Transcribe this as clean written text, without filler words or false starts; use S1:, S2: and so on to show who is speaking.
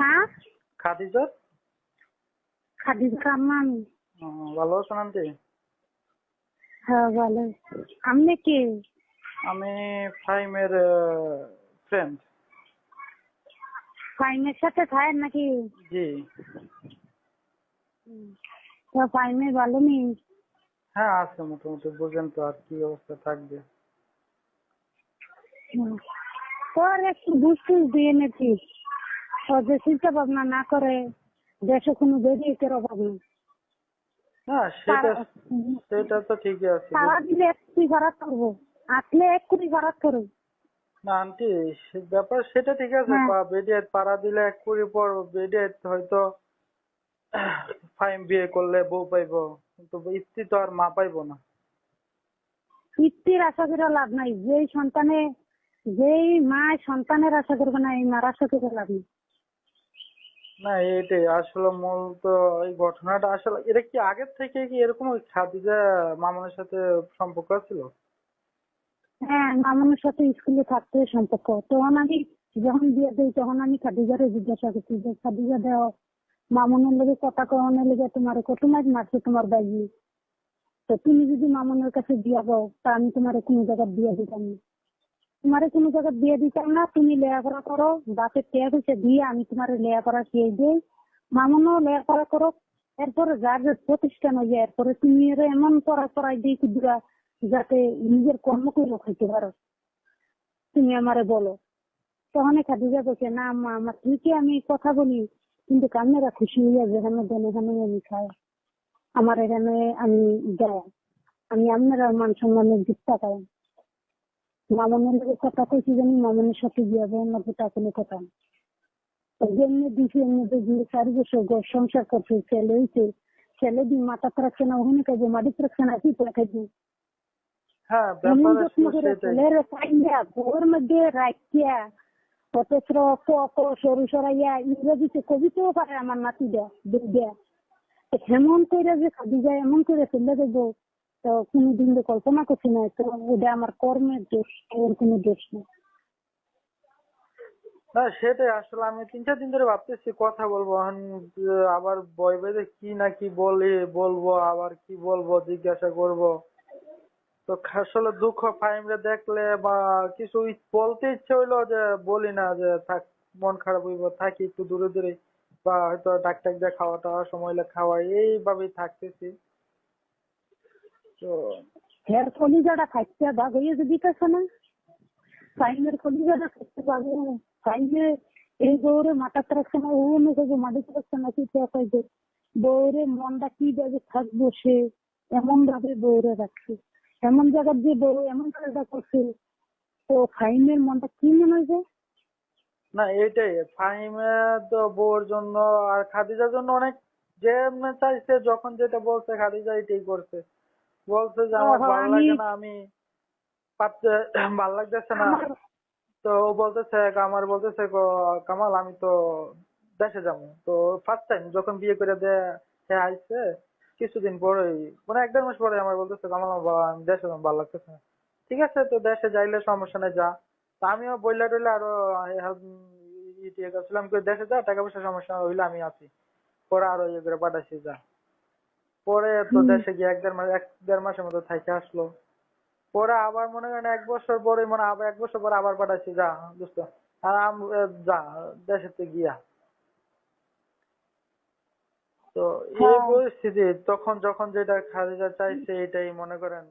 S1: হ্যাঁ,
S2: খাদিজা।
S1: খাদিজার আম্মা আমি।
S2: ভালো আছেন আন্টি?
S1: হ্যাঁ, ভালো। আপনি কে?
S2: আমি ফাইমের ফ্রেন্ড।
S1: ফাইমের সাথে খায়েন নাকি?
S2: জি।
S1: তো ফাইমে ভালো নেই?
S2: হ্যাঁ আছে মোটামুটি, বুঝেন তো আর কি অবস্থা থাকবে।
S1: তোর একটু বুঝতে দিয়ে নেছিস, ও যে চিন্তা ভাবনা না করে দেশে কোনো বেরিয়ে অভাব নেই।
S2: হ্যাঁ সেটা সেটা তো ঠিকই আছে।
S1: তারা দিলে এক কোটি ভাড়া করবো, আসলে 1 কোটি ভাড়া করবো।
S2: না আন্টি, ব্যাপার সেটা ঠিক আছে,
S1: হ্যাঁ,
S2: বেডিয়েট পাড়া দিলে 1 কোটি পর বেডিয়েট হয়তো ফাইম বিয়ে করলে বউ পাইবো, কিন্তু স্ত্রী তো আর মা পাইবো না।
S1: পিতৃর আশা করে লাভ নাই। যেই মা সন্তানের আশা করবে না, এই মার আশা করে লাভ নেই।
S2: না এইটাই আসলে মূল তো, এই ঘটনাটা আসলে এটা কি আগের থেকে কি এরকম ওই খাদিজা মামুনের সাথে সম্পর্ক ছিল?
S1: হ্যাঁ, মামুনের সাথে স্কুলে থাকতে সম্পর্ক। তখন আমি যখন বিয়ে দিই তখন আমি খাদিজারে জিজ্ঞাসা করছি যে খাদিজা দেও মামুনের লগে কথা কওয়ানোর লেগে তোমার কত মাস মারছে তোমার বাইজি, তো তুমি যদি মামুনের কাছে বিয়া দাও তা আমি তোমার কোনো জায়গায় বিয়ে দিতাম না। তোমার কোনো জায়গায় বিয়ে দিতাম না, তুমি লেখাপড়া করো, বাপের টেয়া হয়েছে দিয়ে আমি তোমার লেখাপড়া শিয়ে দিই, মামুনও লেখাপড়া করো, এরপরে যার যে প্রতিষ্ঠান হয়ে যায় এরপরে তুমি এমন পড়াই দিই কুদুরা যাতে নিজের কর্ম করে খাইতে পারো, তুমি আমারে বলো। তখন খাদিজা বলছে না আম্মা, আমার ঠিকই আমি কথা বলি, কিন্তু কান্নারা খুশি হইয়া যেখানে দেন এখানে আমি খাই, আমার এখানে আমি যাই, আমি আপনারা মান সম্মানের দিকটা পাই। মামনের লোকের কথা কইছি জানি মামনের সাথে বিয়াবে না, তা কোনো কথা না। যেমনি দিছি এমনি 4 বছর সংসার করছে, ছেলে হয়েছে, ছেলে দিন মাথা রাখছে না, ওখানে খাইবো, মাটিতে রাখছে না, কি করে খাইবো?
S2: হ্যাঁ
S1: এমন
S2: ব্যাপার
S1: যত্ন
S2: আসলে
S1: করে
S2: সেটাই।
S1: ছেলের পাইয়া ঘরের মধ্যে রাখিয়া, অথচ সরু সরাইয়া ইংরেজিতে কবিতাও পারে আমার নাতি দেয়া হেমন করে যে খাদি যায় এমন করে ফেলে দেবো, তো কোনোদিন তো কল্পনা করছি না। তো ওটা আমার কর্মের দোষ, ওর কোনো দোষ নেই।
S2: না সেটাই আসলে আমি 3-4 দিন ধরে ভাবতেছি কথা বলবো, এখন আবার ভয় বেঁধে কি না কি বলবো, আবার কি বলবো জিজ্ঞাসা করব। তো আসলে দুঃখ ফাইমরে দেখলে বা কিছু বলতে ইচ্ছে হইলো যে বলি না, যে থাক, মন খারাপ হইব, থাকি একটু দূরে দূরে, বা হয়তো ডাক্তার দিয়ে খাওয়া টাওয়া সময় হলে খাওয়াই, এইভাবেই থাকতেছি। তো
S1: হের কলিজাটা খাইতে ভাগ হয়ে যদি দিতেছে না, ফাইনের কলিজাটা খাইতে ভাগ হয়ে ফাইনে এই বউরে মাথা রাখছে না, ও অনুযায়ী মাটিতে রাখছে না, কি চাইছে বউরে মনটা কি ভাবে থাকবো সে, এমন ভাবে বউরে রাখছে, এমন জায়গার যে বউ এমন কাজটা করছে, তো ফাইনের মনটা কি মনে হয়?
S2: না এইটাই ফাহিমে তো বউর জন্য আর খাদিজার জন্য অনেক, যে চাইছে যখন যেটা বলছে খাদিজা এটাই করছে। বলছে যে আমার ভাল
S1: আমি
S2: লাগে না, আমি পারতে ভাল লাগতেছে না।
S1: আমার
S2: তো ও বলতেছে, আমার বলতেছে কামাল আমি তো দেশে যাবো। তো ফার্স্ট টাইম যখন বিয়ে করে সে আইছে, কিছুদিন পরেই মানে 1-1.5 মাস পরে আমার বলতেছে কামাল আমি দেশে যাবো, ভালো লাগতেছে না। ঠিক আছে, তো দেশে যাইলে সমস্যা নেই, যা। তা আমিও বইলা টইলা আরো ইয়ে করছিলাম, দেশে যা, টাকা পয়সা সমস্যা হইলে আমি আছি। পরে আরো ইয়ে করে পাঠাইছি, যা। পরে তো দেশে গিয়ে 1-1.5 মাসের মতো থাইকে আসলো। পরে আবার মনে করেন 1 বছর পরে, মানে আবার 1 বছর পরে আবার পাঠাইছি, যা দোস্ত, আর যা দেশেতে গিয়া। তো এই
S1: হ্যাঁ,
S2: পরিস্থিতি তখন যখন যেটা খাদিজা চাইছে এটাই মনে করেন